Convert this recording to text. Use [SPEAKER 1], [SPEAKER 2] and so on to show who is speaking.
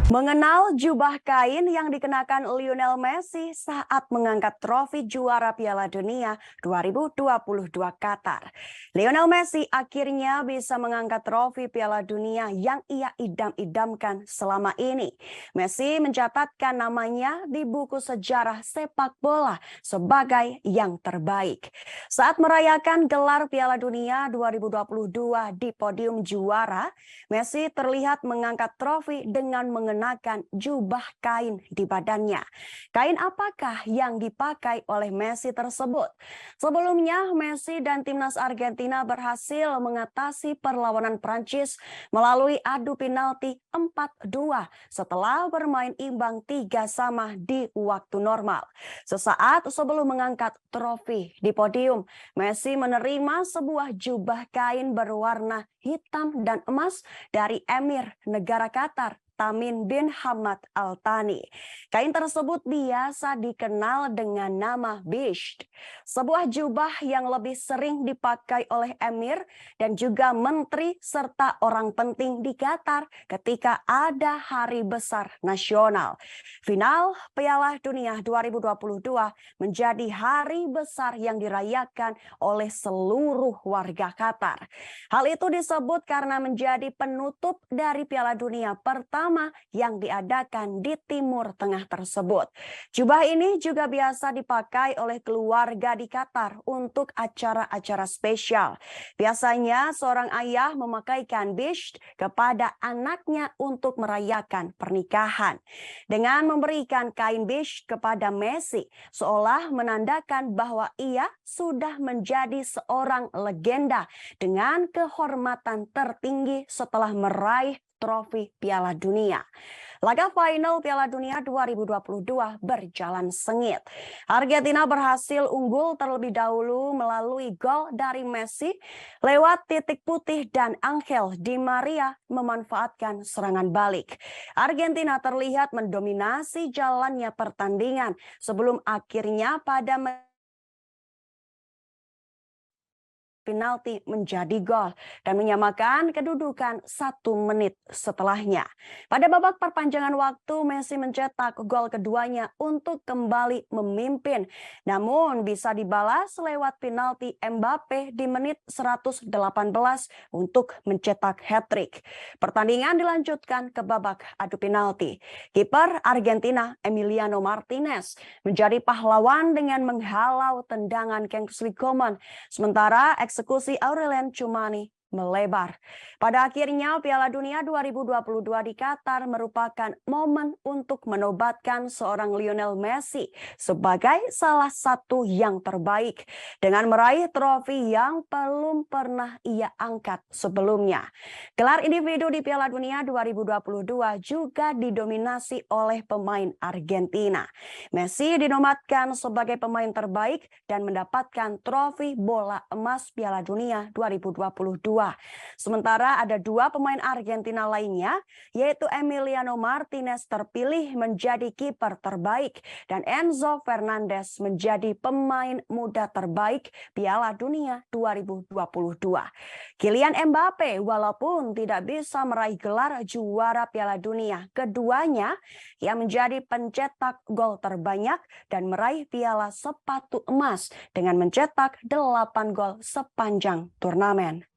[SPEAKER 1] Mengenal jubah kain yang dikenakan Lionel Messi saat mengangkat trofi juara Piala Dunia 2022 Qatar. Lionel Messi akhirnya bisa mengangkat trofi Piala Dunia yang ia idam-idamkan selama ini. Messi mencatatkan namanya di buku sejarah sepak bola sebagai yang terbaik. Saat merayakan gelar Piala Dunia 2022 di podium juara, Messi terlihat mengangkat trofi dengan mengenakan jubah kain di badannya. Kain apakah yang dipakai oleh Messi tersebut? Sebelumnya, Messi dan timnas Argentina berhasil mengatasi perlawanan Prancis melalui adu penalti 4-2 setelah bermain imbang 3-3 di waktu normal. Sesaat sebelum mengangkat trofi di podium, Messi menerima sebuah jubah kain berwarna hitam dan emas dari Emir Negara Qatar, Tamim bin Hamad Al Thani. Kain tersebut biasa dikenal dengan nama Bisht, sebuah jubah yang lebih sering dipakai oleh Emir dan juga menteri serta orang penting di Qatar ketika ada hari besar nasional. Final Piala Dunia 2022 menjadi hari besar yang dirayakan oleh seluruh warga Qatar. Hal itu disebut karena menjadi penutup dari Piala Dunia pertama yang diadakan di Timur Tengah tersebut. Jubah ini juga biasa dipakai oleh keluarga di Qatar untuk acara-acara spesial. Biasanya seorang ayah memakaikan bisht kepada anaknya untuk merayakan pernikahan. Dengan memberikan kain bisht kepada Messi, seolah menandakan bahwa ia sudah menjadi seorang legenda dengan kehormatan tertinggi setelah meraih trofi Piala Dunia. Laga final Piala Dunia 2022 berjalan sengit. Argentina berhasil unggul terlebih dahulu melalui gol dari Messi lewat titik putih dan Angel Di Maria memanfaatkan serangan balik. Argentina terlihat mendominasi jalannya pertandingan sebelum akhirnya pada penalti menjadi gol dan menyamakan kedudukan 1 menit setelahnya. Pada babak perpanjangan waktu, Messi mencetak gol keduanya untuk kembali memimpin. Namun bisa dibalas lewat penalti Mbappe di menit 118 untuk mencetak hat-trick. Pertandingan dilanjutkan ke babak adu penalti. Kiper Argentina Emiliano Martinez menjadi pahlawan dengan menghalau tendangan Kingsley Coman. Sementara eksekusi Aurelien Tchouameni melebar. Pada akhirnya Piala Dunia 2022 di Qatar merupakan momen untuk menobatkan seorang Lionel Messi sebagai salah satu yang terbaik dengan meraih trofi yang belum pernah ia angkat sebelumnya. Gelar individu di Piala Dunia 2022 juga didominasi oleh pemain Argentina. Messi dinobatkan sebagai pemain terbaik dan mendapatkan trofi bola emas Piala Dunia 2022. Sementara ada 2 pemain Argentina lainnya, yaitu Emiliano Martinez terpilih menjadi kiper terbaik dan Enzo Fernandez menjadi pemain muda terbaik Piala Dunia 2022. Kylian Mbappe walaupun tidak bisa meraih gelar juara Piala Dunia keduanya, ia menjadi pencetak gol terbanyak dan meraih piala sepatu emas dengan mencetak 8 gol sepanjang turnamen.